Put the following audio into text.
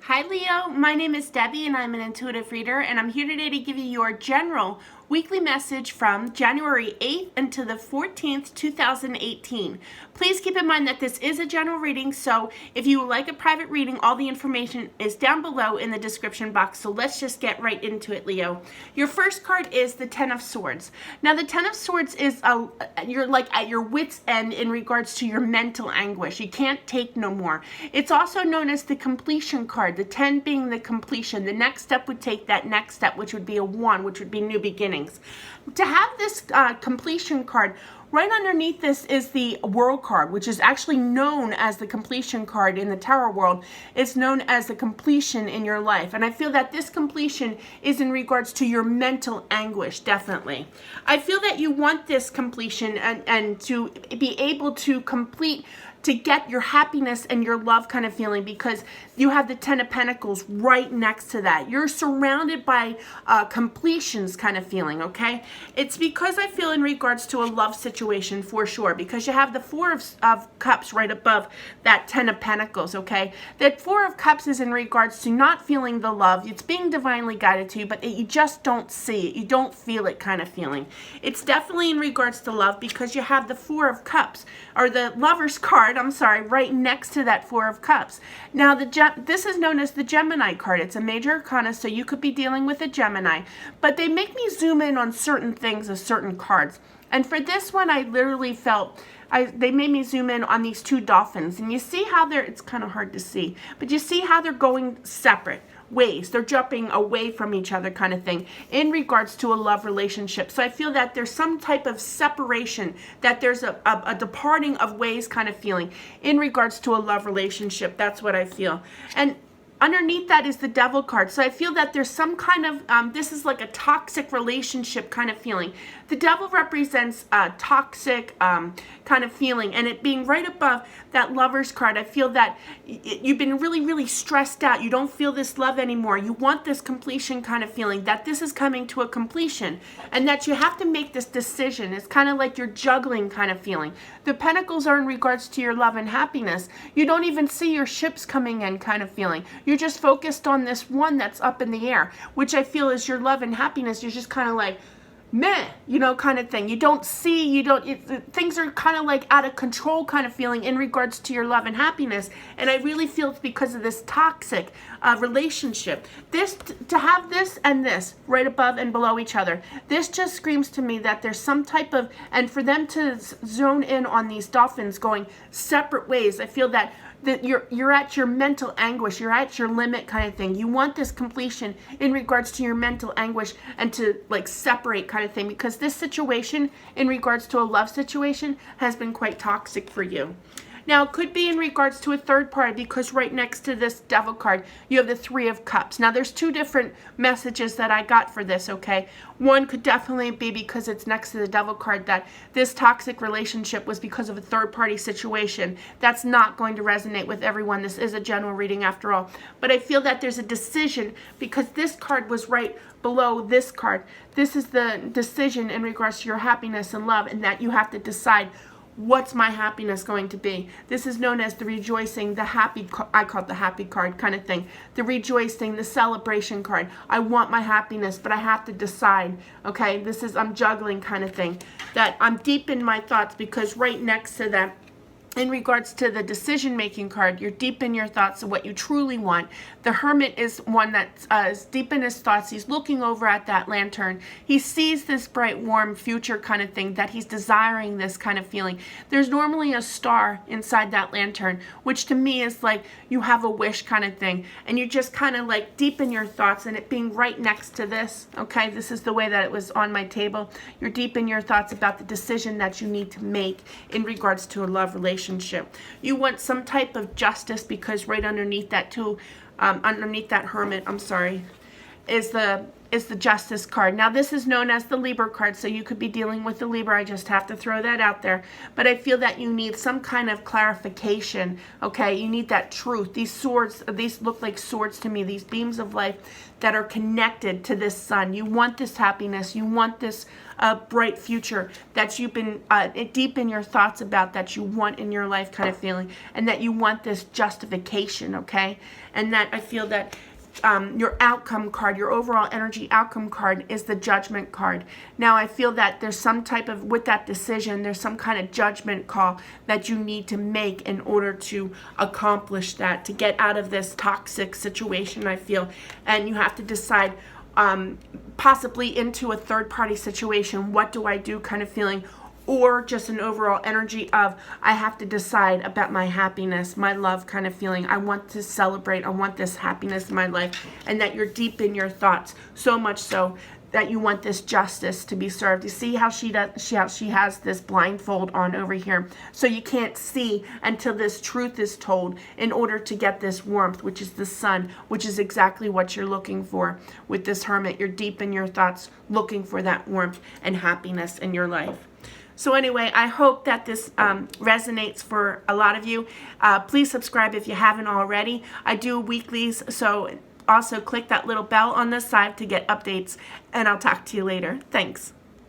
Hi Leo, my name is Debbie and I'm an intuitive reader, and I'm here today to give you your general weekly message from January 8th until the 14th, 2018. Please keep in mind that this is a general reading, so if you would like a private reading, all the information is down below in the description box. So let's just get right into it, Leo. Your first card is the Ten of Swords. Now the Ten of Swords is you're like at your wit's end in regards to your mental anguish. You can't take no more. It's also known as the completion card, the 10 being the completion. The next step would take that next step, which would be a 1, which would be new beginnings. To have this completion card, right underneath this is the World card, which is actually known as the completion card in the tarot world. It's known as the completion in your life. And I feel that this completion is in regards to your mental anguish, definitely. I feel that you want this completion and to be able to complete, to get your happiness and your love kind of feeling, because you have the Ten of Pentacles right next to that. You're surrounded by completions kind of feeling, okay? It's because I feel in regards to a love situation for sure, because you have the Four of Cups right above that Ten of Pentacles, okay? That Four of Cups is in regards to not feeling the love. It's being divinely guided to you, but you just don't see it. You don't feel it kind of feeling. It's definitely in regards to love, because you have the Four of Cups, or the Lover's card, I'm sorry, right next to that Four of Cups. Now, this is known as the Gemini card. It's a major arcana, so you could be dealing with a Gemini. But they make me zoom in on certain things of certain cards. And for this one, I literally felt, they made me zoom in on these two dolphins. And you see how it's kind of hard to see, but you see how they're going separate ways. They're jumping away from each other kind of thing in regards to a love relationship. So I feel that there's some type of separation, that there's a departing of ways kind of feeling in regards to a love relationship. That's what I feel. And underneath that is the Devil card. So I feel that there's some kind of, this is like a toxic relationship kind of feeling. The Devil represents a toxic kind of feeling, and it being right above that Lover's card, I feel that you've been really, really stressed out. You don't feel this love anymore. You want this completion kind of feeling, that this is coming to a completion, and that you have to make this decision. It's kind of like you're juggling kind of feeling. The Pentacles are in regards to your love and happiness. You don't even see your ships coming in kind of feeling. You're just focused on this one that's up in the air, which I feel is your love and happiness. You're just kind of like, meh, you know, kind of thing. You don't see, things are kind of like out of control kind of feeling in regards to your love and happiness. And I really feel it's because of this toxic relationship. To have this and this right above and below each other, this just screams to me that there's some type of, and for them to zone in on these dolphins going separate ways, I feel that you're at your mental anguish, you're at your limit kind of thing. You want this completion in regards to your mental anguish and to like separate kind of thing, because this situation in regards to a love situation has been quite toxic for you. Now, it could be in regards to a third party, because right next to this Devil card, you have the Three of Cups. Now, there's two different messages that I got for this, okay? One could definitely be, because it's next to the Devil card, that this toxic relationship was because of a third party situation. That's not going to resonate with everyone. This is a general reading after all. But I feel that there's a decision, because this card was right below this card. This is the decision in regards to your happiness and love, and that you have to decide, what's my happiness going to be? This is known as the rejoicing, the happy, I call it the happy card kind of thing. The rejoicing, the celebration card. I want my happiness, but I have to decide, okay? This is, I'm juggling kind of thing. That I'm deep in my thoughts, because right next to that, in regards to the decision-making card, you're deep in your thoughts of what you truly want. The Hermit is one that's deep in his thoughts. He's looking over at that lantern. He sees this bright, warm future kind of thing, that he's desiring this kind of feeling. There's normally a star inside that lantern, which to me is like you have a wish kind of thing. And you're just kind of like deep in your thoughts, and it being right next to this, okay? This is the way that it was on my table. You're deep in your thoughts about the decision that you need to make in regards to a love relationship. You want some type of justice, because right underneath that too, underneath that Hermit, I'm sorry, is is the Justice card. Now, this is known as the Libra card, so you could be dealing with the Libra. I just have to throw that out there. But I feel that you need some kind of clarification, okay? You need that truth. These swords, these look like swords to me, these beams of life that are connected to this sun. You want this happiness. You want this bright future that you've been deep in your thoughts about, that you want in your life kind of feeling, and that you want this justification, okay? And that I feel that your outcome card, your overall energy outcome card is the Judgment card. Now, I feel that there's some type of, with that decision, there's some kind of judgment call that you need to make in order to accomplish that, to get out of this toxic situation, I feel. And you have to decide, possibly into a third-party situation, what do I do kind of feeling, or just an overall energy of, I have to decide about my happiness, my love kind of feeling. I want to celebrate. I want this happiness in my life. And that you're deep in your thoughts, so much so that you want this justice to be served. You see how she has this blindfold on over here, so you can't see until this truth is told in order to get this warmth, which is the sun, which is exactly what you're looking for with this Hermit. You're deep in your thoughts, looking for that warmth and happiness in your life. So anyway, I hope that this resonates for a lot of you. Please subscribe if you haven't already. I do weeklies, so also click that little bell on the side to get updates, and I'll talk to you later. Thanks.